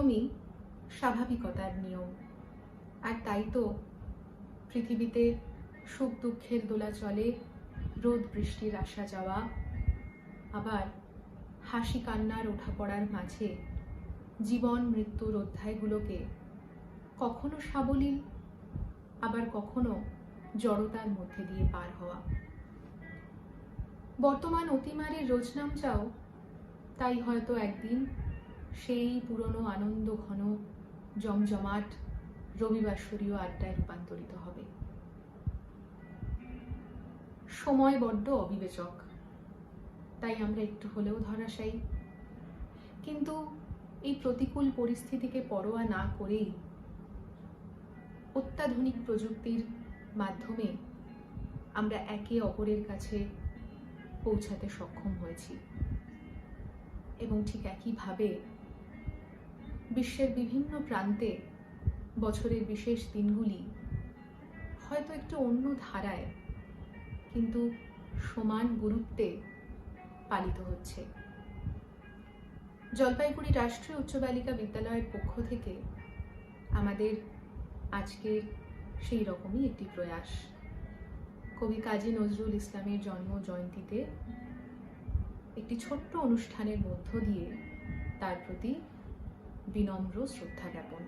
নিয়মই স্বাভাবিকতার নিয়ম। আর তাই তো পৃথিবীতে সুখ দুঃখের দোলাচলে, রোদ বৃষ্টির আসা যাওয়া, আবার হাসি কান্নার ওঠা পড়ার মাঝে জীবন মৃত্যুর অধ্যায়গুলোকে কখনো সাবলীল, আবার কখনো জড়তার মধ্যে দিয়ে পার হওয়া। বর্তমান অতিমারির রোজনামচাও তাই হয়তো একদিন সেই পুরনো আনন্দ ঘন জমজমাট রবিবাসরীয় আড্ডায় রূপান্তরিত হবে। সময় বড্ড অবিবেচক, তাই আমরা একটু হলেও ধরাশায়ী। কিন্তু এই প্রতিকূল পরিস্থিতিকে পরোয়া না করেই অত্যাধুনিক প্রযুক্তির মাধ্যমে আমরা একে অপরের কাছে পৌঁছাতে সক্ষম হয়েছি। এবং ঠিক একইভাবে বিশ্বের বিভিন্ন প্রান্তে বছরের বিশেষ দিনগুলি হয়তো একটু অন্য ধারায় কিন্তু সমান গুরুত্বে পালিত হচ্ছে। জলপাইগুড়ি রাষ্ট্রীয় উচ্চ বালিকা বিদ্যালয়ের পক্ষ থেকে আমাদের আজকের সেই রকমই একটি প্রয়াস। কবি কাজী নজরুল ইসলামের জন্ম জয়ন্তীতে একটি ছোট্ট অনুষ্ঠানের মধ্য দিয়ে তার প্রতি বিনম্র শ্রদ্ধা জ্ঞাপন।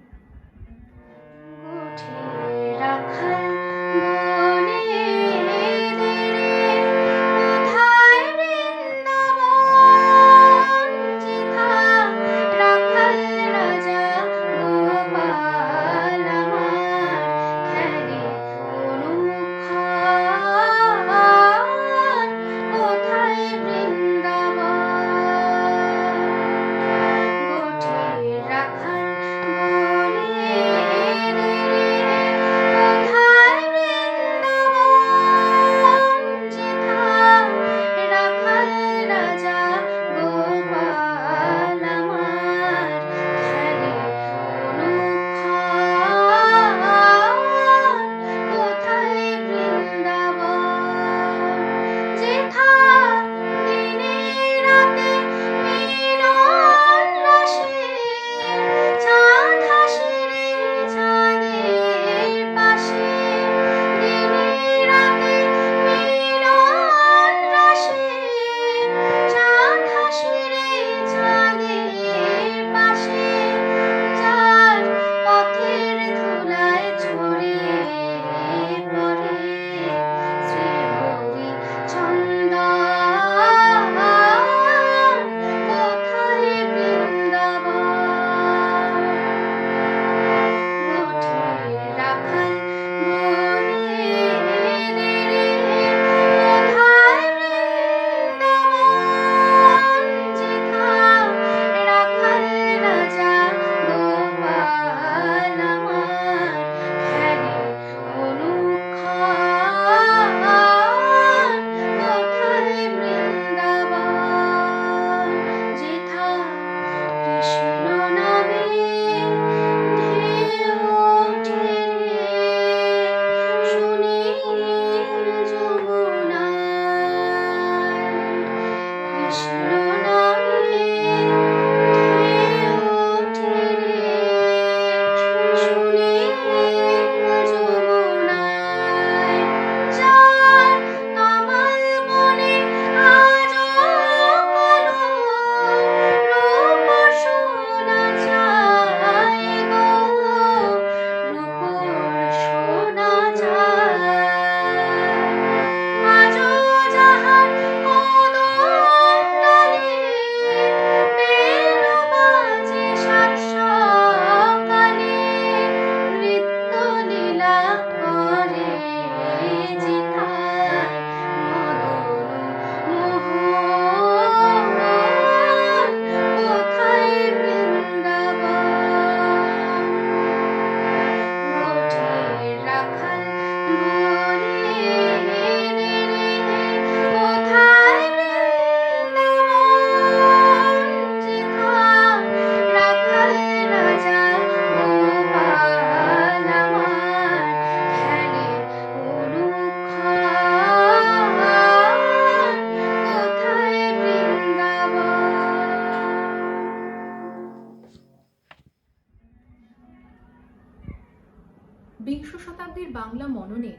বাংলা মননে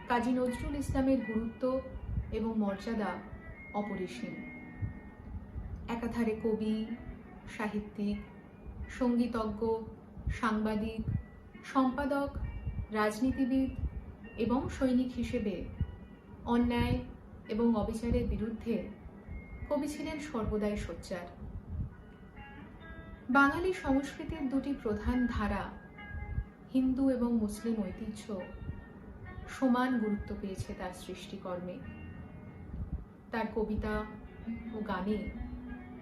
কাজী নজরুল ইসলামের গুরুত্ব এবং মর্যাদা অপরিসীম। একাধারে কবি, সাহিত্যিক, সঙ্গীতজ্ঞ, সাংবাদিক, সম্পাদক, রাজনীতিবিদ এবং সৈনিক হিসেবে অন্যায় এবং অবিচারের বিরুদ্ধে কবি ছিলেন সর্বদাই সোচ্চার। বাঙালি সংস্কৃতির দুটি প্রধান ধারা, হিন্দু এবং মুসলিম ঐতিহ্য, সমান গুরুত্ব পেয়েছে তার সৃষ্টিকর্মে। তার কবিতা ও গানে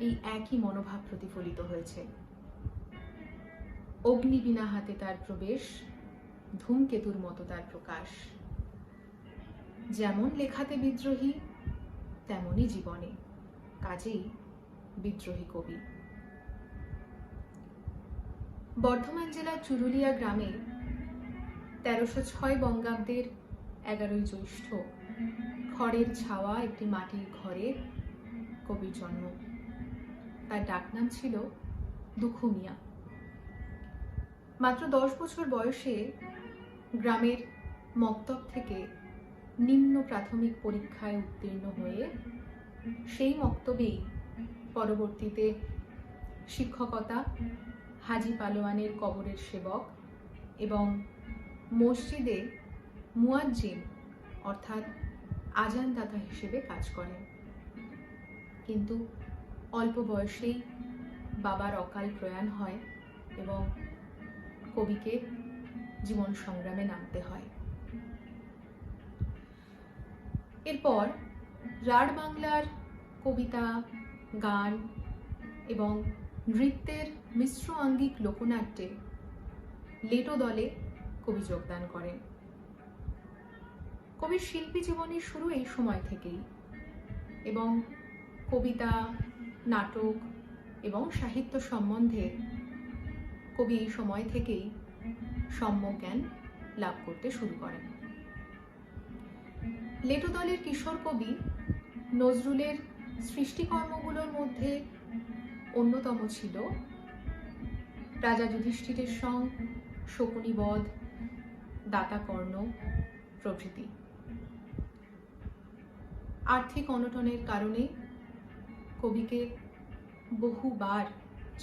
এই একই মনোভাব প্রতিফলিত হয়েছে। অগ্নিবীণা হাতে তার প্রবেশ, ধূমকেতুর মতো তার প্রকাশ। যেমন লেখাতে বিদ্রোহী, তেমনই জীবনে, কাজেই বিদ্রোহী কবি। বর্ধমান জেলার চুরুলিয়া গ্রামে 1306 বঙ্গাব্দের 11ই জ্যৈষ্ঠ খড়ের ছাওয়া একটি মাটির ঘরে কবির জন্ম। তার ডাকনাম ছিল দুখু মিয়া। মাত্র 10 বছর বয়সে গ্রামের মক্তব থেকে নিম্ন প্রাথমিক পরীক্ষায় উত্তীর্ণ হয়ে সেই মক্তবেই পরবর্তীতে শিক্ষকতা, হাজি পালোয়ানের কবরের সেবক এবং মসজিদে মুয়াজ্জিন অর্থাৎ আজানদাতা হিসেবে কাজ করেন। কিন্তু অল্প বয়সেই বাবার অকাল প্রয়াণ হয় এবং কবিকে জীবন সংগ্রামে নামতে হয়। এরপর রাঢ় বাংলার কবিতা, গান এবং নৃত্যের মিশ্র আঙ্গিক লোকনাট্যে লেটো দলে কবি যোগদান করেন। কবির শিল্পী জীবনের শুরু এই সময় থেকেই এবং কবিতা, নাটক এবং সাহিত্য সম্বন্ধে কবি এই সময় থেকেই সম্যক জ্ঞান লাভ করতে শুরু করেন। লেটো দলের কিশোর কবি নজরুলের সৃষ্টিকর্মগুলোর মধ্যে অন্যতম ছিল রাজা যুধিষ্ঠিরের সং, শকুনি বধ, দাতা কর্ণ প্রভৃতি। আর্থিক অনটনের কারণে কবিকে বহুবার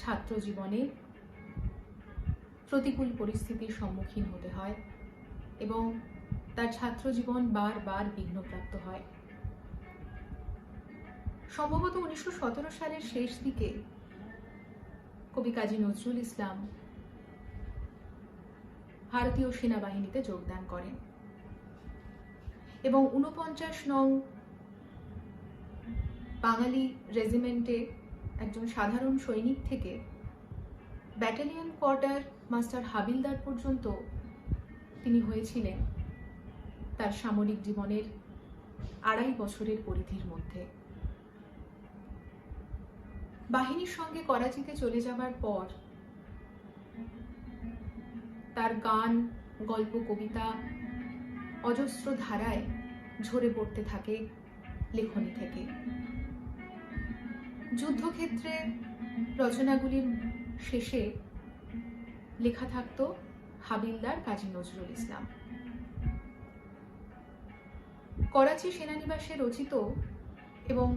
ছাত্র জীবনে প্রতিকূল পরিস্থিতির সম্মুখীন হতে হয় এবং তার ছাত্র জীবন বারবার বিঘ্নপ্রাপ্ত হয়। সম্ভবত 1917 সালের শেষ দিকে কবি কাজী নজরুল ইসলাম ভারতীয় সেনাবাহিনীতে যোগদান করেন এবং 49 নং বাঙালি রেজিমেন্টে একজন সাধারণ সৈনিক থেকে ব্যাটালিয়ন কোয়ার্টার মাস্টার হাবিলদার পর্যন্ত তিনি হয়েছিলেন তার সামরিক জীবনের 2.5 বছরের পরিধির মধ্যে। বাহিনীর সঙ্গে করাচিতে চলে যাবার পর তার গান, গল্প, কবিতা অজস্র ধারায় ঝরে পড়তে থাকে লেখনী থেকে। যুদ্ধক্ষেত্রে রচনাগুলির শেষে লেখা থাকত হাবিলদার কাজী নজরুল ইসলাম। করাচি সেনানিবাসে রচিত এবং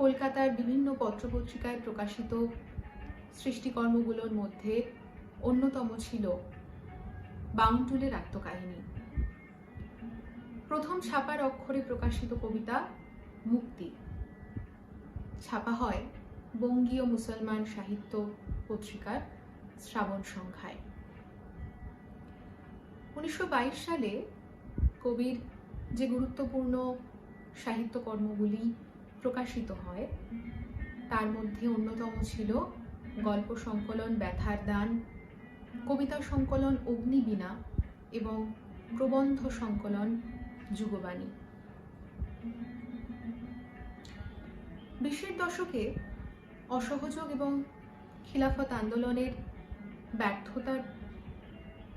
কলকাতার বিভিন্ন পত্রপত্রিকায় প্রকাশিত সৃষ্টিকর্মগুলোর মধ্যে অন্যতম ছিল বাউন্টুলের আত্মকাহিনী। প্রথম ছাপার অক্ষরে প্রকাশিত কবিতা মুক্তি ছাপা হয় বঙ্গীয় মুসলমান সাহিত্য পত্রিকার শ্রাবণ সংখ্যায়। 1922 সালে কবির যে গুরুত্বপূর্ণ সাহিত্যকর্মগুলি প্রকাশিত হয় তার মধ্যে অন্যতম ছিল গল্প সংকলন ব্যথার দান, কবিতা সংকলন অগ্নিবীণা এবং প্রবন্ধ সংকলন যুগবাণী। 20-এর দশকে অসহযোগ এবং খিলাফত আন্দোলনের ব্যর্থতার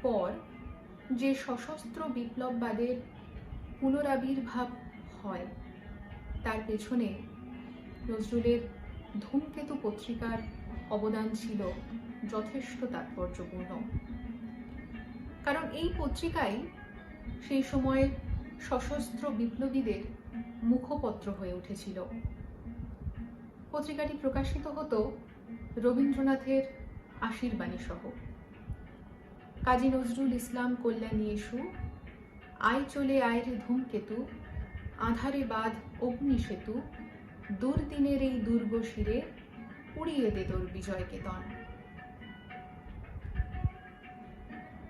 পর যে সশস্ত্র বিপ্লববাদের পুনরাবির্ভাব হয় তার পেছনে নজরুলের ধূমকেতু পত্রিকার অবদান ছিল যথেষ্ট তাৎপর্যপূর্ণ। কারণ এই পত্রিকাই সেই সময়ের সশস্ত্র বিপ্লবীদের মুখপত্র হয়ে উঠেছিল। পত্রিকাটি প্রকাশিত হতো রবীন্দ্রনাথের আশীর্বাণী সহ। কাজী নজরুল ইসলাম কল্যাণী এসু, আয় চলে আয় রে ধূমকেতু, আঁধারে বাঁধ অগ্নি সেতু, দুর্দিনের এই দুর্গ শিরে উড়িয়ে দে তোর বিজয় কেতন।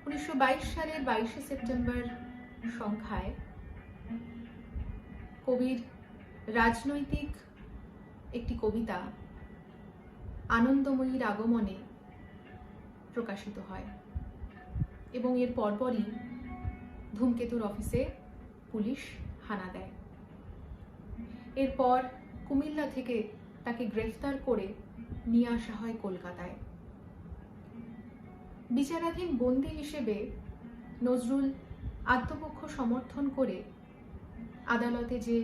1922 সালের 22শে সেপ্টেম্বর সংখ্যায় কবির রাজনৈতিক একটি কবিতা আনন্দময়ীর আগমনে প্রকাশিত হয় এবং এর পরপরই ধূমকেতুর অফিসে পুলিশ হানা দেয়। এরপর কুমিল্লা থেকে তাকে গ্রেফতার করে নিয়ে আসা হয় কলকাতায়। বিচারাধীন বন্দী হিসেবে নজরুল আত্মপক্ষ সমর্থন করে আদালতে যে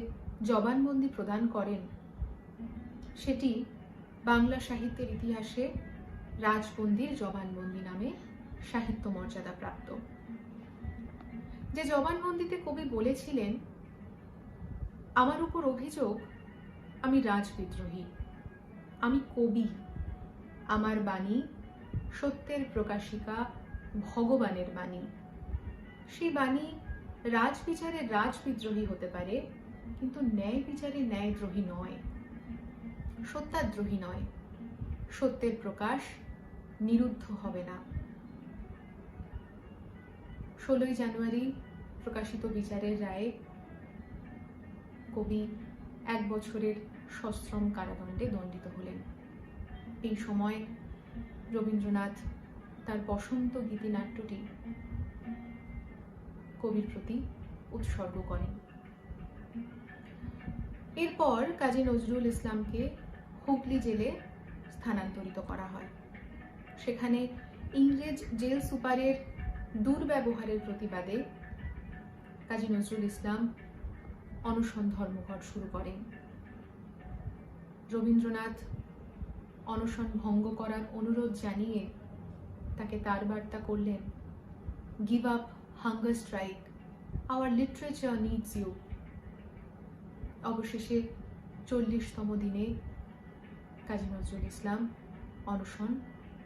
জবানবন্দি প্রদান করেন সেটি বাংলা সাহিত্যের ইতিহাসে রাজবন্দির জবানবন্দি নামে সাহিত্য মর্যাদা প্রাপ্ত। যে জবানবন্দিতে কবি বলেছিলেন, আমার উপর অভিযোগ আমি রাজবিদ্রোহী, আমি কবি, আমার বাণী সত্যের প্রকাশিকা, ভগবানের বাণী। সেই বাণী রাজবিচারে রাজবিদ্রোহী হতে পারে, কিন্তু ন্যায় বিচারে ন্যায়দ্রোহী নয়, সত্যাদ্রোহী নয়। সত্যের প্রকাশ নিরুদ্ধ হবে না। 16ই জানুয়ারি প্রকাশিত বিচারের রায়ে কবি 1 বছরের সশ্রম কারাদণ্ডে দণ্ডিত হলেন। এই সময় রবীন্দ্রনাথ তার বসন্ত গীতিনাট্যটি কবির প্রতি উৎসর্গ করেন। এরপর কাজী নজরুল ইসলামকে হুগলি জেলে স্থানান্তরিত করা হয়। সেখানে ইংরেজ জেল সুপারের দুর্ব্যবহারের প্রতিবাদে কাজী নজরুল ইসলাম অনশন ধর্মঘট শুরু করেন। রবীন্দ্রনাথ অনশন ভঙ্গ করার অনুরোধ জানিয়ে তাকে তার বার্তা করলেন, give up hunger strike, our literature needs you. অবশেষে 40তম দিনে কাজী নজরুল ইসলাম অনশন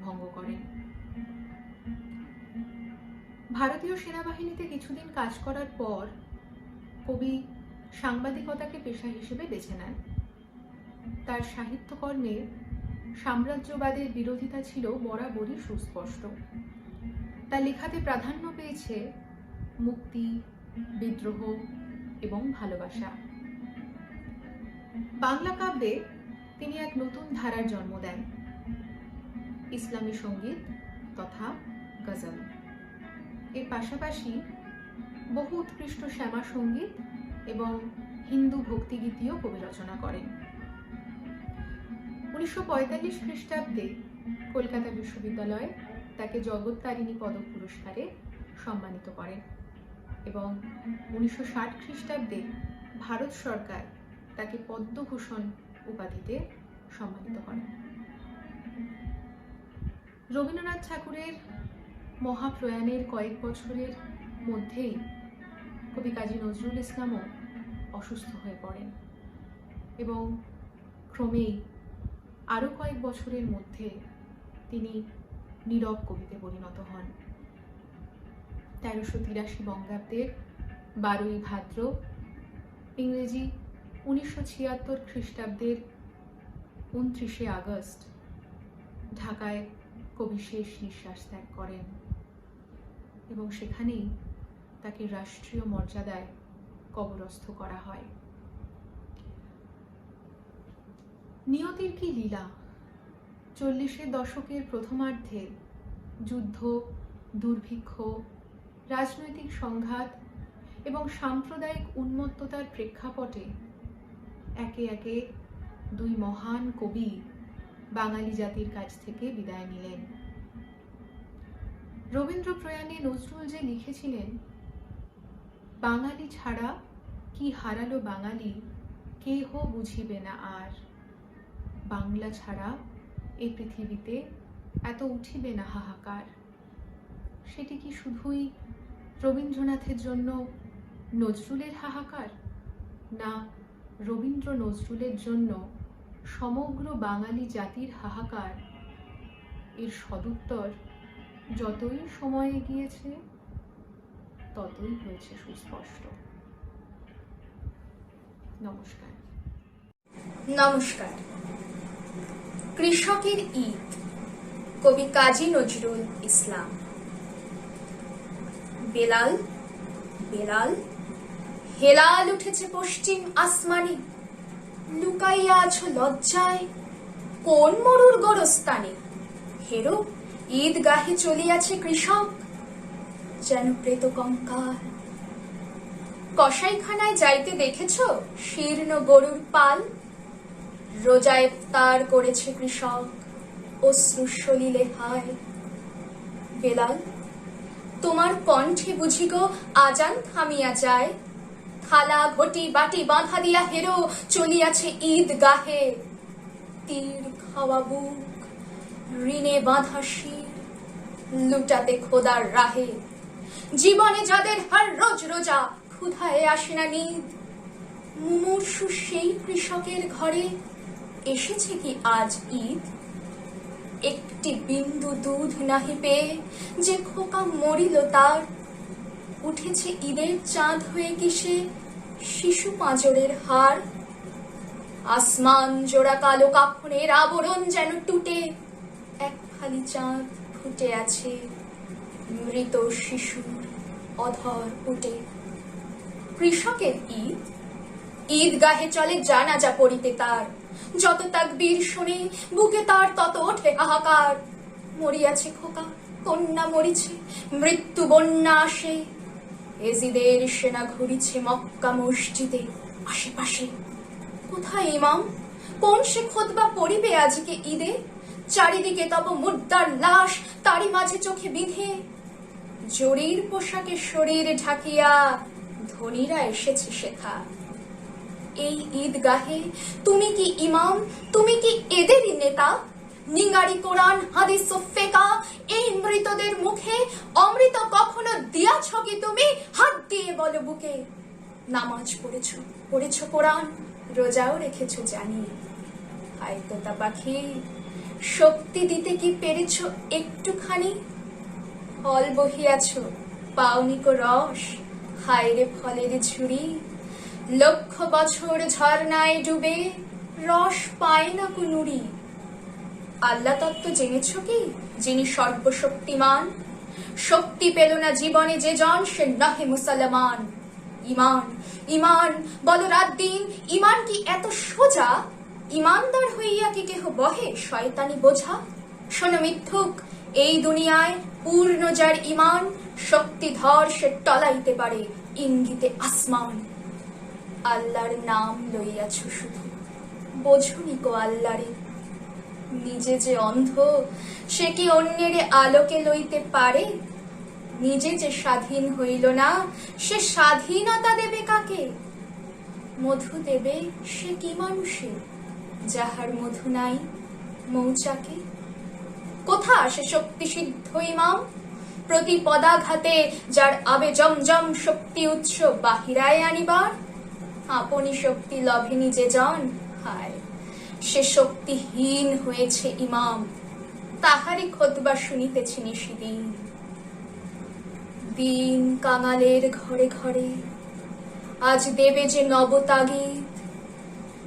ভঙ্গ করেন। ভারতীয় সেনাবাহিনীতে কিছুদিন কাজ করার পর কবি সাংবাদিকতাকে পেশা হিসেবে বেছে নেন। তার সাহিত্যকর্মে সাম্রাজ্যবাদের বিরোধিতা ছিল বরাবরই সুস্পষ্ট। তার লেখাতে প্রাধান্য পেয়েছে মুক্তি, বিদ্রোহ এবং ভালোবাসা। বাংলা কাব্যে তিনি এক নতুন ধারার জন্ম দেন, ইসলামী সঙ্গীত তথা গজল। এর পাশাপাশি বহু উৎকৃষ্ট শ্যামা সঙ্গীত এবং হিন্দু ভক্তিগীতিও কবি রচনা করেন। 1945 খ্রিস্টাব্দে কলকাতা বিশ্ববিদ্যালয় তাকে জগত্তারিণী পদক পুরস্কারে সম্মানিত করেন এবং 1960 খ্রিস্টাব্দে ভারত সরকার তাকে পদ্মভূষণ উপাধিতে সম্মানিত করেন। রবীন্দ্রনাথ ঠাকুরের মহাপ্রয়াণের কয়েক বছরের মধ্যেই কবি কাজী নজরুল ইসলামও অসুস্থ হয়ে পড়েন এবং ক্রমেই আরও কয়েক বছরের মধ্যে তিনি নীরব কবিতে পরিণত হন। 1383 বঙ্গাব্দের 12ই ভাদ্র, ইংরেজি 1976 খ্রিস্টাব্দের 29শে আগস্ট ঢাকায় কবি শেষ নিঃশ্বাস ত্যাগ করেন এবং সেখানেই তাকে রাষ্ট্রীয় মর্যাদায় কবরস্থ করা হয়। নিয়তির কি লীলা! 40-এর দশকের প্রথমার্ধে যুদ্ধ, দুর্ভিক্ষ, রাজনৈতিক সংঘাত এবং সাম্প্রদায়িক উন্মত্ততার প্রেক্ষাপটে একে একে দুই মহান কবি বাঙালি জাতির কাছ থেকে বিদায় নিলেন। রবীন্দ্র প্রয়াণে নজরুল যে লিখেছিলেন, বাঙালি ছাড়া কি হারালো বাঙালি, কেহ বুঝিবে না আর। বাংলা ছাড়া এই পৃথিবীতে এত উঠিবে না হাহাকার। সেটি কি শুধুই রবীন্দ্রনাথের জন্য নজরুলের হাহাকার, না রবীন্দ্র নজরুলের জন্য সমগ্র বাঙালি জাতির হাহাকার? এর সদুত্তর যতই সময় এগিয়েছে ততই হয়েছে সুস্পষ্ট। নমস্কার। নমস্কার। কৃষকের ঈদ, কবি কাজী নজরুল ইসলাম। বেলাল বেলাল হেলাল উঠেছে পশ্চিম আসমানে, লুকাইয়া আছো লজ্জায় কোন মরুর গোরস্থানে? হেরো ঈদগাহে চলিয়াছে কৃষক, যেন প্রেত কঙ্কাল। কসাইখানায় যাইতে দেখেছ শীর্ণ গরুর পাল? রোজা ইফতার করেছে কৃষক, অশ্রু সলিলে হায়। বেলাল, তোমার কণ্ঠে বুঝি গো আজান থামিয়া যায়? থালা ঘটি বাটি বাঁধা দিয়া হেরো চলিয়াছে ঈদগাহে। তীর খাওয়া বুক, ঋণে বাঁধা শির, লুটাতে খোদার রাহে। জীবনে যাদের হার রোজ রোজা, ক্ষুধায় আসে না নিদ, মুমূর্ষু সেই কৃষকের ঘরে এসেছে কি আজ ঈদ? একটি বিন্দু দুধ নাহি পেয়ে যে খোকা মরিল তার, উঠেছে ঈদের চাঁদ হয়ে কি সে শিশু পাঁজরের হার? আসমান জোড়া কালো কাফনের আবরণ যেন টুটে, এক ফালি চাঁদ ফুটে আছে মৃত শিশুর অধর উঠে। কৃষকের ঈদ, ঈদগাহে চলে জানাজা পড়িতে তার, যত তাকবীর শুনে বুকে তার তত ওঠে হাহাকার। মরিয়াছে খোকা, কন্যা মরিছে, মৃত্যু বন্যা আসে। এজিদের সেনা ঘুরিছে মক্কা মসজিদে আশেপাশে। কোথায় ইমাম, কোন সে খুতবা পড়িবে আজকে ঈদে? চারিদিকে তব মুর্দার লাশ, তারই মাঝে চোখে বিঁধে। জরির পোশাকে শরীর ঢাকিয়া ধনীরা এসেছে শেখা। এই ঈদগাহে তুমি কি ইমাম, তুমি কি এদেরই নেতা? নিঙ্গারি কোরআন হাদিস ও ফেকা এই মৃতদের মুখে অমৃত কখনো দিয়াছ কি তুমি? হাত দিয়ে বলো বুকে। নামাজ পড়েছ কোরআন, রোজাও রেখেছ জানি। হায় তোতা পাখি, শক্তি দিতে কি পেরেছ একটুখানি? ফল বহিয়াছ, পাওনি কো রস, হায় রে ফলের ঝুড়ি। লক্ষ বছর ঝর্ণায় ডুবে রস পায় না কো নুড়ি। আল্লাহ তত্ত্ব জেনেছ কি, যিনি সর্বশক্তিমান? শক্তি পেল না জীবনে যে জন, সে নহে মুসলমান। ইমান ইমান বলো রাত দিন, ইমান কি এত সোজা? ইমানদার হইয়া কি কেহ বহে শয়তানি বোঝা? শোনো মিথ্যুক, এই দুনিয়ায় পূর্ণ যার ইমান, শক্তিধর সে টলাইতে পারে ইঙ্গিতে আসমান। আল্লাহর নাম লইয়াছ শুধু, বোঝুনি কো আল্লাহরে। নিজে যে অন্ধ, সে কি অন্যের আলোকে লইতে পারে? নিজে যে স্বাধীন হইল না, সে স্বাধীনতা দেবে কাকে? মধু দেবে সে কি মানুষে, যাহার মধু নাই মৌচাকে? কোথা সে শক্তি সিদ্ধ ইমাম, প্রতি পদাঘাতে যার আবে জমজম শক্তি উৎস বাহিরায় আনিবার? আপনি শক্তি লভে নিজে জন, হায় সে শক্তিহীন হয়েছে ইমাম। তাহারই খুতবা শুনিতেছি নিশিদিন। দিন কাঙালের ঘরে ঘরে আজ দেবে যে নবতাগিদ।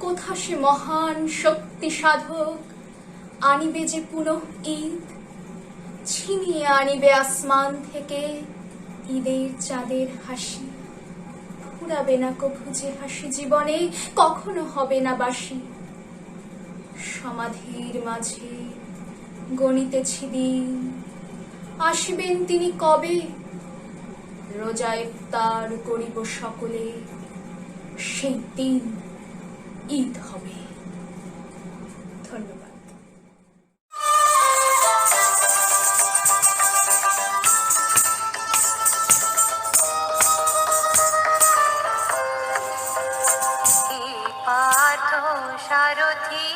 কোথা সে মহান শক্তি সাধক, আনিবে যে পুনঃ ঈদ। ছিনিয়ে আনিবে আসমান থেকে ঈদের চাঁদের হাসি। ফুরাবে না কভু যে হাসি জীবনে, কখনো হবে না বাসি। সমাধির মাঝে গণিতেছি দিন, আসিবেন তিনি কবে? রোজা ইফতার করিব সকলে, সেই দিন ঈদ হবে। ধন্যবাদ। পার্থ সারথী